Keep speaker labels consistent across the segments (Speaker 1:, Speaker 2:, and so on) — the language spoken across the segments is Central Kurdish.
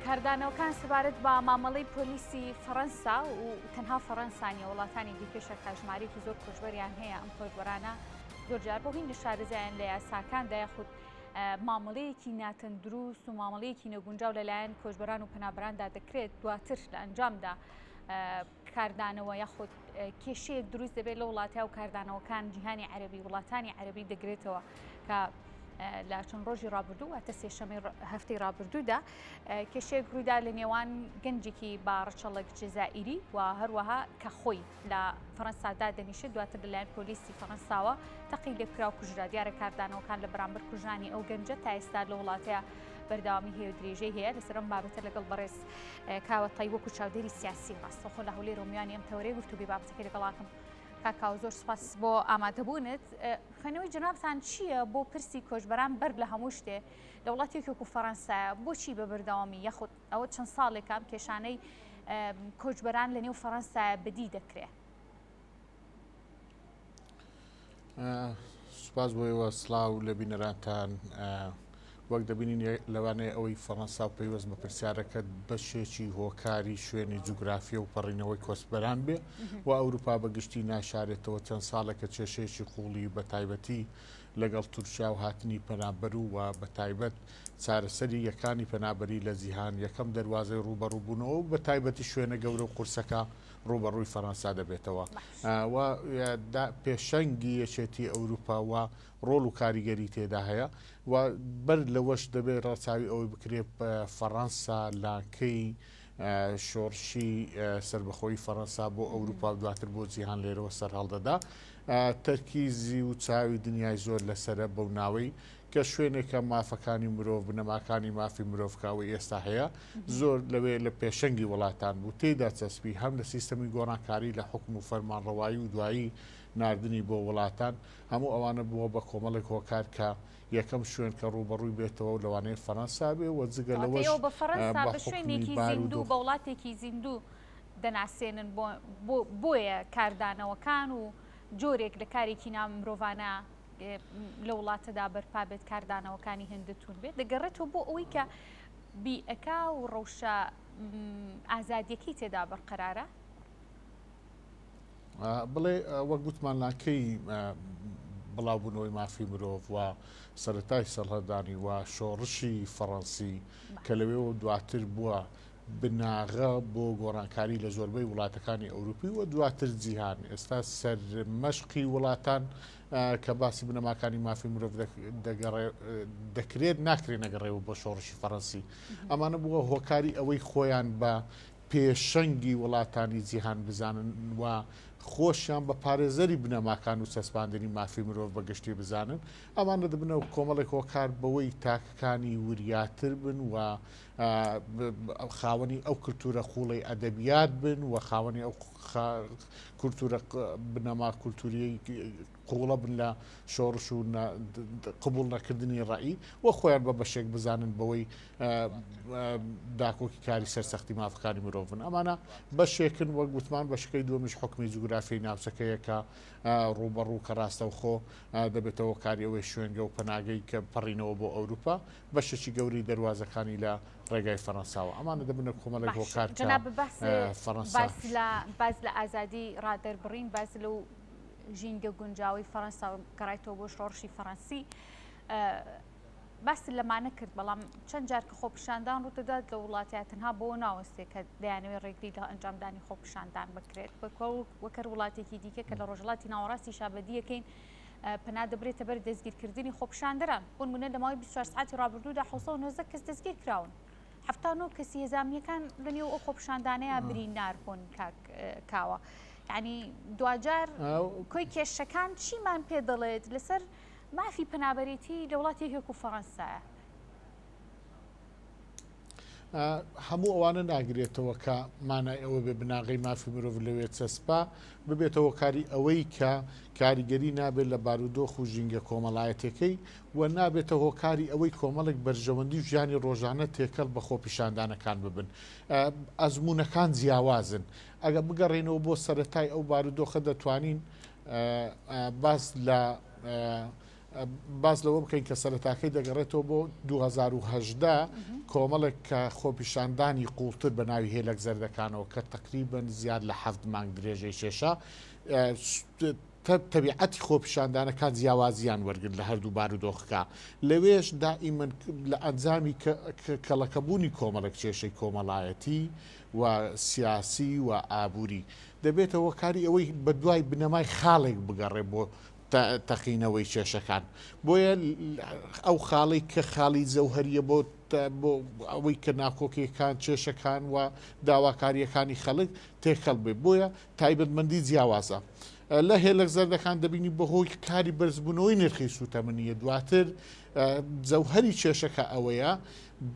Speaker 1: کاردانەوەکان سەبارەت بە مامەڵەی پۆلیسی فەڕەنسا و تەنها فەڕەنسانی وڵاتانی دیکەشە کاژمارێکی زۆر کۆچبەریان هەیە ئەم کۆچبەرانە زۆر جار بۆ هینی شارەزایان لە یاساکاندا یاخود مامەڵەیەکی ناتەندروست و مامەڵەیەکی نەگونجاو لەلایەن کۆچبەران و پەنابەراندا دەکرێت دواتر لە ئەنجامدا کاردانەوە یاخود کێشەیەک دروست دەبێت لە وڵاتیا و کاردانەوەکان جیهانی عەرەبی وڵاتانی عەرەبی دەگرێتەوە کە لە چەند ڕۆژی ڕابردوو واتە سێشەمەی هەفتەی ڕابردوودا کێشەیەک ڕوویدا لە نێوان گەنجێکی با ڕەچەڵک جێزائیری و هەروەها کە خۆی لە فەڕەنسادا دەنیشێت دواتر لەلایەن پۆلیسی فەڕەنساوە تەقی لێکرا و کوژرا دیارە کاردانەوەکان لە بەرامبەر کوژانی ئەو گەنجە تا ئێستا لە وڵاتەیە بەرداوامی هەیە و درێژەی هەیە لەسەر ئەم بابەتە لەگەڵ بەڕێز کاوە تایوەک و چاودێری سیاسی ڕاستەوخۆ لە هەولێر ڕۆمیانی ئەم تەورەی گفتوگوی بابەتەکەی لەگەڵاکەم. کاکاو زۆر سپاس بۆ ئامادەبوونت. خوێنەوەی جنابتان چییە بۆ پرسی کۆچبەران بەر لە هەموو شتێ لە وڵاتێکی وەکو فەڕەنسایە بۆچی بە بەردەوامی یاخود ئەوە چەند ساڵێکە ئەم کێشانەی کۆچبەران لە نێو فەڕەنسایە بەدی دەکرێت؟
Speaker 2: سوپاس بۆیەوە سڵاو لە بینەرانتان. وەک دەبینین لەوانەیە ئەوەی فەڕەنسا و پەیوەست بە پرسیارەکەت بەشێکی هۆکاری شوێنی جوگرافیە و پەڕینەوەی کۆچبەران بێ و ئەوروپا بەگشتی ناشارێتەوە چەند ساڵێکە کێشەیەکی قوڵی بە تایبەتی لەگەڵ تورکیا و هاتنی پەنابەر و بە تایبەت چارەسەری یەکانی پەنابەری لە جیهان یەکەم دەواازەی ڕوبەڕووبوونەوە و بە تایبەتی شوێنە گەورە و قورسەکە ڕوبەڕووی فەڕەنسا دەبێتەوە و پێشەنگی یەکێتی ئەوروپا و ڕۆڵ و کاریگەری تێدا هەیە و بەر لەوەش دەبێت ڕاچاوی ئەوەی بکرێت فەڕەنسا لاکەی شۆڕشی سربەخۆی فەڕەنسا بۆ ئەوروپا دواتر بۆ جیهان لێرەوە سەر هەڵدەدا. تەرکیزی و چاوی دنیای زۆر لەسرە بەو ناوەی کە شوێنێکە مافەکانی مرۆڤ بنەماکانی مافی مرۆڤکاوی ئێستا هەیە زۆر لەوێ لە پێشەنگی وڵاتان بوو تێدا چەسبی هەم لە سیستەمی گۆڕانکاری لە حکم و فەرمانڕەوایی و دوایی نردنی بۆ وڵاتان هەموو ئەوانە بووە بە کۆمەڵێک هۆکار کە یەکەم شوێن کە ڕوبەڕووی بێتەوە و لەوانەیە فەڕەنسا بێ و جگە لەوەش
Speaker 1: بە فەڕەنسا بە شوێنێکی زیندوو بە وڵاتێکی زیندوو دەناسێنن بۆیە کاردانەوەکان و جۆرێک لە کارێکی ناو مرۆڤانە لە وڵاتەدا بەرپا بێت کاردانەوەکانی هەندتون بێت دەگەڕێتەوە بۆ ئەوەی کە بیئەکا و ڕەوشە ئازادیەکەی تێدا بەرقەرارە.
Speaker 2: بڵێ وەک گوتمان لاکەی بڵاوبوونەوەی مافی مرۆڤ و سەرەتای سەڵهەدانی و شۆڕشی فەڕەنسی کە لەوێەوە دواتر بووە بناغە بۆ گۆڕانکاری لە زۆربەی وڵاتەکانی ئەوروپی و دواتر جیهان ئێستا سەرمەشقی وڵاتان کە باسی بنەماکانی مافی مرۆڤ دەکرێت ناکرێت نەگەڕێەوە بۆ شۆڕشی فەڕەنسی ئەمانە بووە هۆکاری ئەوەی خۆیان بە پێشەنگی وڵاتانی جیهان بزانن و خۆشیان بە پارێزەری بنەماکان و چەسپاندنی مافی مرۆڤ بەگشتی بزانن ئەمانە دەبنەوە کۆمەڵێک هۆکار بەوەی تاکەکانی وریاتر بن و خاوەنی ئەو کولتورە خوڵی ئەدەبیات بن و خاوەنی ئەو کولتورە بنەما کولتوری قوڵە بن لە شۆڕش و قبول نەکردنی ڕایی و خۆیان بە بەشێک بزانن بەوەی داکۆکی کاری سەرسەختی مافەکانی مرۆڤن ئەمانە بەشێکن وەک گوتمان بەشەکەی دووەمیش حکمی جوگرافیای ناوچەکەیە کە ڕوبەڕوو کە ڕاستە و خۆ دەبێتەوە کاری ئەوەی شوێنگە و پەناگەی کە پەڕینەوە بۆ ئەوروپا بەشێکی گەوری دەواازەکانی لە ڕێگای فەڕەنساوە ئەمانە دەبنە کۆمەڵێک هۆکار
Speaker 1: باز لە ئازادی ڕادەربڕین باز لەو ژینگە گونجاوی فەڕەنسا گەڕایەوە بۆ شۆڕشی فەڕەنسی باسی لەمانە کرد بەڵام چەند جار کە خۆپیشاندان ڕوودەدات لە وڵاتیان تەنها بۆ ناوەستێ کە دەیانەوێت ڕێگری لە ئەنجامدانی خۆپیشاندان بکرێت وەکەر وڵاتێکی دیکە کە لە ڕۆژهەڵاتی ناوەڕاستی شابەدیەکەین پنا دەبرێتە بەر دەستگیرکردنی خۆپیشاندەران بۆ نمونە لە ماوەی 24 ساعتی ڕابردوودا 1990 کەس دەستگیر کراون 79 کەسی هێزانیەکان لەنێو ئەو خۆپیشاندانەیە بریندار بوون کاوە یعنی دوجار کۆی کێشەکان چیمان پێ دەڵێت لەسەر مافی پەنابەرێتی لە وڵاتێکی وەکو فەڕەنسایە؟
Speaker 2: هەموو ئەوانە ناگرێتەوە کە مانای ئەوە بێ بناغی مافی مرۆڤ لەوێ چەسپا ببێتەوە کاری ئەوەی کە کاریگەری نابێت لە بارودۆخ و ژینگە کۆمەڵایەتەکەی و نابێتە هۆکاری ئەوەی کۆمەڵێک بەرژەوەندی و ژیانی ڕۆژانە تێکەڵ بە خۆپیشاندانەکان ببن. ئەزمونونەکان جیاوازن ئەگە بگەڕێنەوە بۆ سەرەتای ئەو بارودۆخە دەتوانین باس لە باز لەوە بکەین کە سەرەتاکەی دەگەڕێتەوە بۆ 2010 کۆمەڵێک کە خۆپیشاندانی قوڵتر بە ناوی هێلک زەردەکانەوە کە تقریبن زیاد لە 7 مانگ درێژەی شێشە تەبیعەتی خۆپیشاندانەکان جیاوازیان وەرگرت لە هەردوو بارودۆخەکە لەوێش دائیمەن لە ئەنجامی کەڵەکەبوونی کۆمەڵێک کێشەی کۆمەڵایەتی و سیاسی و ئابووری دەبێتەوە کاری ئەوەی بە دوای بنەمای خاڵێک بگەڕێ بۆ تەقینەوەی کێشەکان بۆیە ئەو خاڵی کە خاڵی زەوهریە بۆ ئەوەی کە ناکۆکیەکان کێشەکان و داواکاریەکانی خەڵک تێکەڵ بێ بۆیە تایبەتمەندی جیاوازە لە هێلک زەردەکان دەبینی بەهۆی کاری بەرزبوونەوەی نرخی سوتەمەنیە دواتر جەوهری کێشەکە ئەوەیە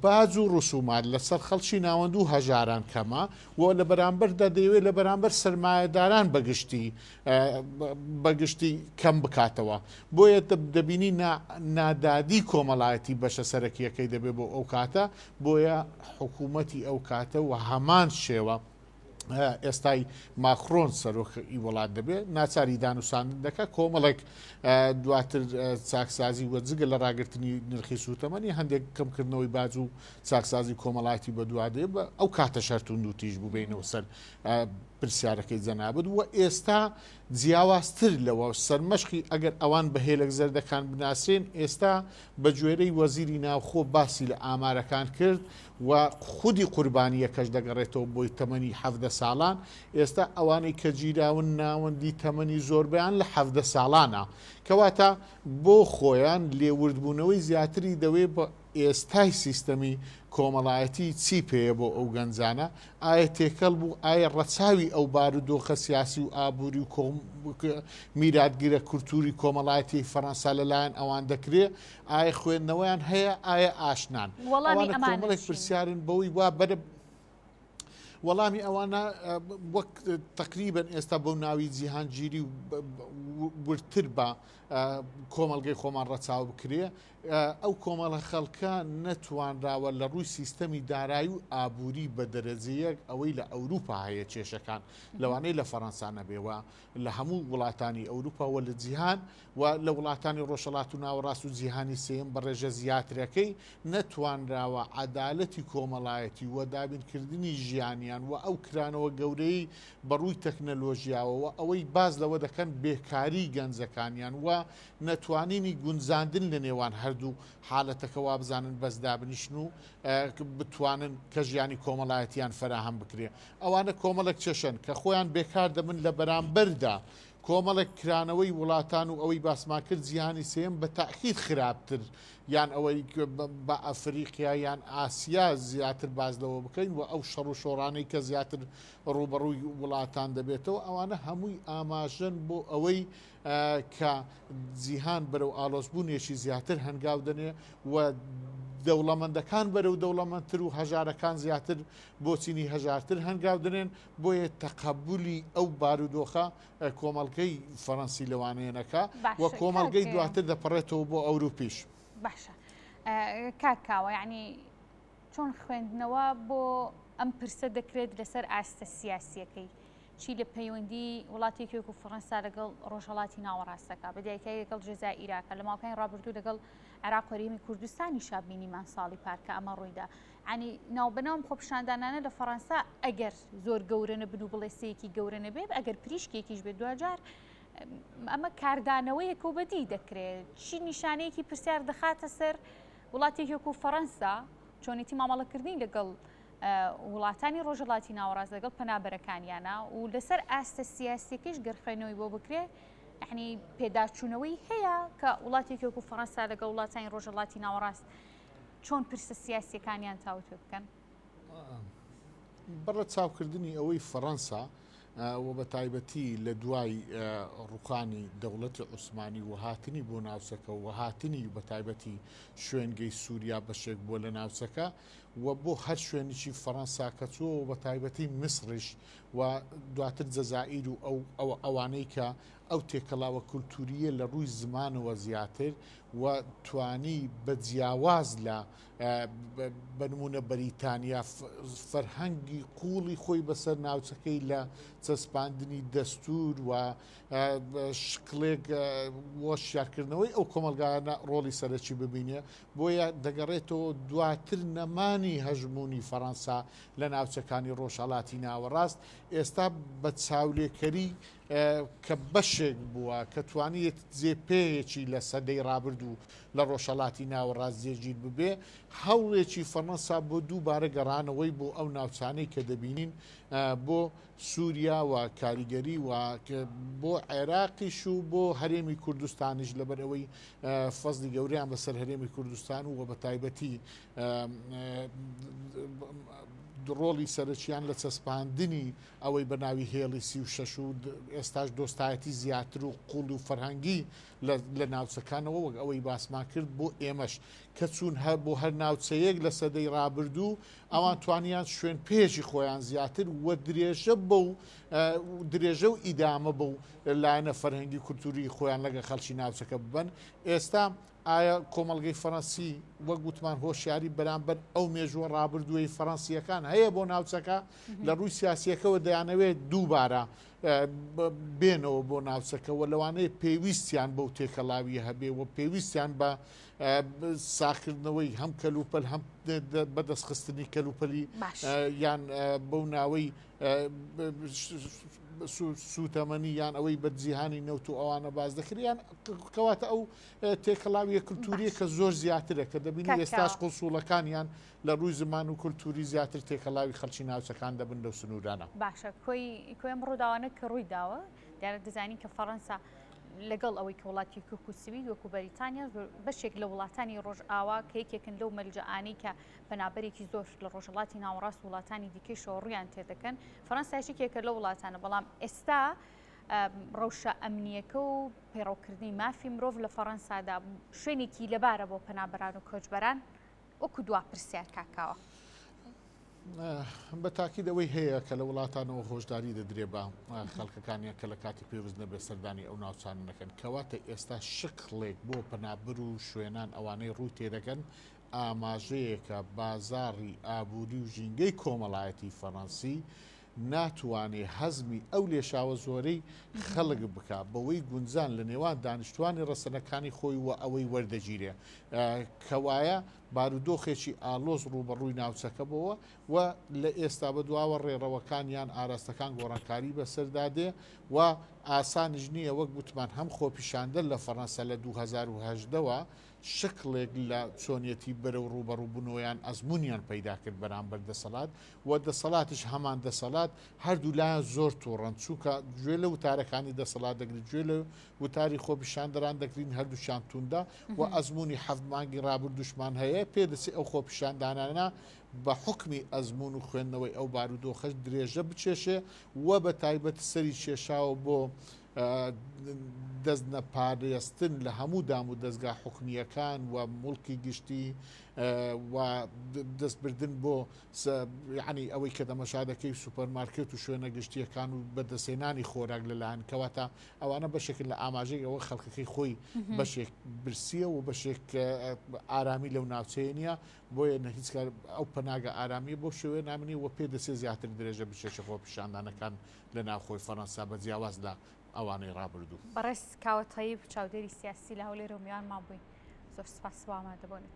Speaker 2: باج و ڕسومات لەسەر خەڵکی ناوەند و هەژاران کەمە و لە بەرامبەردا دەیەوێت لە بەرامبەر سەرمایەداران بەگشتی کەم بکاتەوە بۆیە دەبینی نادادی کۆمەڵایەتی بەشە سەرەکیەکەی دەبێت بۆ ئەو کاتە بۆیە حکوومەتی ئەو کاتە و هەمان شێوە ئێستای ماخرۆن سەرۆکی وڵات دەبێت ناچاری دانوساندن دەکە کۆمەڵێک دواتر چاکسازی وەجگە لە ڕاگررتنی نرخی سوتەمەنی هەندێک کەمکردنەوەی باج و چاکسازی کۆمەڵاتی بە دوادێ بە ئەو کاتە شەرتون و تیژ بوو بینەوە سەر پرسیارەکەی جەنابەت و ئێستا جیاوازتر لەوە سەرمەشقی ئەگەر ئەوان بە هێلک زەردەکان بناسرێن ئێستا بە گوێرەی وەزیری ناوخۆ باسی لە ئامارەکان کرد و خودی قوربانیەکەش دەگەڕێتەوە بۆی تەمەنی 17 ساڵان ئێستا ئەوانەی کە گیراون ناوەندی تەمەنی زۆربیان لە 17 ساڵانە کەواتە بۆ خۆیان لێوردبوونەوەی زیاتری دەوێت بە ئێستای سیستەمی کۆمەڵایەتی چی پێەیە بۆ ئەو گەنجانە ئایا تێکەڵ بوو ئایا ڕەچاوی ئەو بارودۆخە سیاسی و ئابووری و میراتگیرە کولتوری کۆمەڵایەتی فەڕەنسا لەلایەن ئەوان دەکرێت ئایا خوێندنەوەیان هەیە ئایا ئاشنان ئەوانە کۆمەڵێک پرسیارن بەوەی وا بەرە وەڵامی ئەوانە وەک تقریبن ئێستا بەو ناوی جیهانگیری ورتر بە کۆمەلگەی خۆمان ڕەچاو بکرێ ئەو کۆمەڵە خەڵکە نەتوانراوە لە ڕووی سیستەمی دارایی و ئابووری بە دەرەجەیەک ئەوەی لە ئەوروپا هەیە کێشەکان لەوانەی لە فەڕەنسا نەبێەوە لە هەموو وڵاتانی ئەوروپاوە لە جیهان و لە وڵاتانی ڕۆژهەڵات و ناوەڕاست و جیهانی سێم بە ڕێژە زیاترەکەی نەتوانراوە عەدالەتی کۆمەڵایەتی و دابینکردنی ژیانیان و ئەو کرانەوە گەورەی بەڕووی تەکنەلۆژیاوەوە ئەوەی باز لەوە دەکەن بێکاری گەنجەکانیان و نەتوانینی گونجاندن لە نێوان هەردوو حالەتەکە وا بزانن بەسدا بنیشن و بتوانن کە ژیانی کۆمەڵایەتیان فەراهەم بکرێ ئەوانە کۆمەڵێک چێشن کە خۆیان بێکار دەبن لە بەرامبەردا کۆمەڵێک کرانەوەی وڵاتان و ئەوەی باسمان کرد جیهانی سێم بە تاخیر خراپتر یان ئەوەی بە ئەفریقیا یان ئاسیا زیاتر باز لەوە بکەین و ئەو شەڕ و شۆڕانەی کە زیاتر ڕوبەڕووی وڵاتان دەبێتەوە ئەوانە هەمووی ئاماژەن بۆ ئەوەی کە جیهان بەرەو ئالۆزبوونێکی زیاتر هەنگاو دەنێ و دەوڵەمەندەکان بەرەو دەوڵەمەندتر و هەژارەکان زیاتر بۆچینی هەژارتر هەنگاو دەنێن بۆیە تەقەبولی ئەو بارودۆخە کۆمەڵگەی فەڕەنسی لەوانەیەنەکە و کۆمەڵگەی دواتر دەپەڕێتەوە بۆ ئەوروپیش
Speaker 1: باشە کاکاوە یعنی چۆن خوێندنەوە بۆ ئەم پرسە دەکرێت لەسەر ئاستە سیاسیەکەی چی لە پەیوەندی وڵاتێکی وەکو فەڕەنسا لەگەڵ ڕۆژهەڵاتی ناوەڕاستەکە بەدیایکەی لەگەڵ جێزائیرەکە لە ماوەکانی ڕابردوو لەگەڵ عێراق و هەرێمی کوردستانی شابینیمان ساڵی پارکە ئەمە ڕوویدا ینی ناوبەناوم خۆپیشاندانانە لە فەڕەنسا ئەگەر زۆر گەورە نەبن و بڵێ سەیەکی گەورە نەبێ ئەگەر پریشکێکیش بێت دوجار ئەمە کاردانەوەیەک و بەدی دەکرێت چی نیشانەیەکی پرسیار دەخاتە سەر وڵاتێکی وەکو فەڕەنسا چۆنێتی مامەڵەکردنی لەگەڵ وڵاتانی ڕۆژهەڵاتی ناوەڕاست لەگەڵ پەنابەرەکانیانە و لەسەر ئاستە سیاسیەکەیش گەرخێنەوەی بۆ بکرێ یعنی پێداچوونەوەی هەیە کە وڵاتێکی وەکو فەڕەنسا لەگەڵ وڵاتانی ڕۆژهەڵاتی ناوەڕاست چۆن پرسە سیاسیەکانیان تاوتێ بکەن
Speaker 2: بەڕە چاوکردنی ئەوەی فەڕەنسا و بە تایبەتی لە دوای ڕووخانی دەوڵەتی عوسمانی و هاتنی بۆ ناوچەکە و هاتنی بە تایبەتی شوێنگەی سووریا بەشێک بۆ لە ناوچەکە و بۆ هەر شوێنێکی فەڕەنسا کە چووە بە تایبەتی میسڕیش و دواتر جەزائیر و ئەوانەی کە ئەو تێکەڵاوە کولتوریە لە ڕووی زمانەوە زیاتر و توانی بە جیاواز لە بنمونە بەریتانیا فەرهەنگی قوڵی خۆی بەسەر ناوچەکەی لە چەسپاندنی دەستور و شکلێک وە شارکردنەوەی ئەو کۆمەلگایانە ڕۆڵی سەرەکی ببینێ بۆیە دەگەڕێتەوە دواتر نەمانی هەژمونی فەڕەنسا لە ناوچەکانی ڕۆژهەڵاتی ناوەڕاست ئێستا بە چاولێکەری کە بەشێک بووە کە توانیت جێپێیەکی لە سەدەی ڕابردوو لە ڕۆژهەڵاتی ناوەڕاست جێگیر ببێ هەوڵێکی فەڕەنسا بۆ دووبارە گەڕانەوەی بۆ ئەو ناوچانەی کە دەبینین بۆ سووریا و کاریگەری و بۆ عێراقیش و بۆ هەرێمی کوردستانیش لەبەرەوەی فەزلی گەوریان بەسەر هەرێمی کوردستان و بە تایبەتی ڕۆڵی سەرچیان لە چەسپاندنی ئەوەی بە ناوی هێڵی 36 و ئێستاش دۆستایەتی زیاتر و قوڵ و فەرهەنگی لە ناوچەکانەوە وەک ئەوەی باسمان کرد بۆ ئێمەش کە چوون هەر بۆ هەر ناوچەیەک لە سەدەی ڕابردوو ئەوان توانیان شوێن پێشی خۆیان زیاتر و درێژە و ئیدامە بە و لایەنە فەرهەنگی کولتوری خۆیان لەگە خەڵکی ناوچەکە ببن ئێستا ئایا کۆمەڵگەی فەڕەنسی وەک گوتمان هۆشیاری بەرامبەر ئەو مێژووە ڕابردووەی فەڕەنسیەکان هەیە بۆ ناوچەکە لە ڕووی سیاسیەکەەوە دەیانەوێت دووبارە بێنەوە بۆ ناوچەکەەوە لەوانەیە پێویستیان بەو تێکەڵاوی هەبێ و پێویستیان بە ساکردنەوەی هەم کەلوپەل هەم بەدەستخستنی کەلوپەلی یان بەو ناوەی سوتەمەنی یان ئەوەی بە جیهانی نەوت و ئەوانە باز دەکریان کەواتە ئەو تێکەڵاویە کولتوریە کە زۆر زیاترە کە دەبینی ئێستاش قوسوڵەکانیان لە ڕووی زمان و کولتوری زیاتر تێکەڵاوی خەڵکی ناوچەکان دەبن لەو سنوورانە
Speaker 1: باشە کۆی ڕووداوانە کە ڕووی داوە دیارە دەزانین کە فەڕەنسا لەگەڵ ئەوەی کە وڵاتی کوک و سوید وەکو بەریتانیا بەشێک لە وڵاتانی ڕۆژئاوا کە یەکێکن لەو مەلجەئانەی کە بەنابەرێکی زۆر لە ڕۆژهەڵاتی ناوەڕاست وڵاتانی دیکەشەوە ڕویان تێدەکەن فەڕەنسا یەکێکە لە وڵاتانە بەڵام ئێستا ڕەوشە ئەمنیەکە و پەیڕەوکردنی مافی مرۆڤ لە فەڕەنسادا شوێنێکی لەبارە بۆ پەنابەران و کۆچبەران وەکو دوا پرسیار کاکاوە
Speaker 2: بە تاکیدەوەی هەیە کە لە وڵاتانەوە هۆشداری دەدرێ بە خەڵکەکانیان کە لە کاتی پێویست نەبێت سەردانی ئەو ناوچان نەکەن کەواتە ئێستا شکڵێک بۆ پەنابەر و شوێنان ئەوانەی ڕووی تێدەکەن ئاماژەیەکە بازاڕی ئابووری و ژینگەی کۆمەڵایەتی فەڕەنسی ناتوانێ هەزمی ئەو لێشاوە زۆرەی خەڵک بکە بەوەی گونجان لە نێوان دانیشتوانی ڕەسەنەکانی خۆی و ئەوەی وەردەگیرێ کەوایە بارودۆخێکی ئالۆز ڕوبەڕووی ناوچەکە بەوە و لە ئێستا بە دواوە ڕێڕەوەکانیان ئاراستەکان گۆڕانکاری بەسەردادێ و ئاسانیش نییە وەک گوتمان هەم خۆپیشاندن لە فەڕەنسا لە 2010ەوە شکلێک لە چۆنیەتی بەرە و ڕوبەڕووبوونەوەیان ئەزممویان پەیدا کرد بەرامبەر دەسەڵات و دەسەڵاتش هەمان دەسەڵات هەردوو لایەن زۆر تووڕەن چووکە گوێ لە وتارەکانی دەسەڵات دەگرێت گوێ لە وتاری خۆپیشاندەران دەکرین هەردووشان توندا و ئەزمموی حەفت مانگی ڕابردوشمان هەیە پێدەچێت ئەو خۆپیشاندانانە بە حکمی ئەزممون و خوێندنەوەی ئەو بارودۆخەش درێژە بچێشێ و بە تایبەت سەری کێشاوە بۆ دەست نەپارێستن لە هەموو دام و دەستگا حکومیەکان و مڵکی گشتی و دەستبردن بۆ یعنی ئەوەی کە دەمەشا دەکەی سوپەرمارکێت و شوێنە گشتیەکان و بەدەسێنانی خۆراک لەلایەن کەواتە ئەوانە بەشێک لە ئاماژەی ئەوە خەڵکەکەی خۆی بەشێک برسیە و بەشێک ئارامی لەو ناوچەیە نیە بۆیە هیچ ئەو پەناگە ئارامی بۆ شوێ نامنی و پێدەسێ زیاتر درێژە بچێشە خۆپیشاندانەکان لە ناوخۆی فەڕەنسا بە جیاواز لە ئەوانەی ڕابردوو
Speaker 1: بەڕێز کاوەتایی چاودێری سیاسی لە هەولێر و میوان مابووین زۆر سپاس بۆ ئامادەبوونت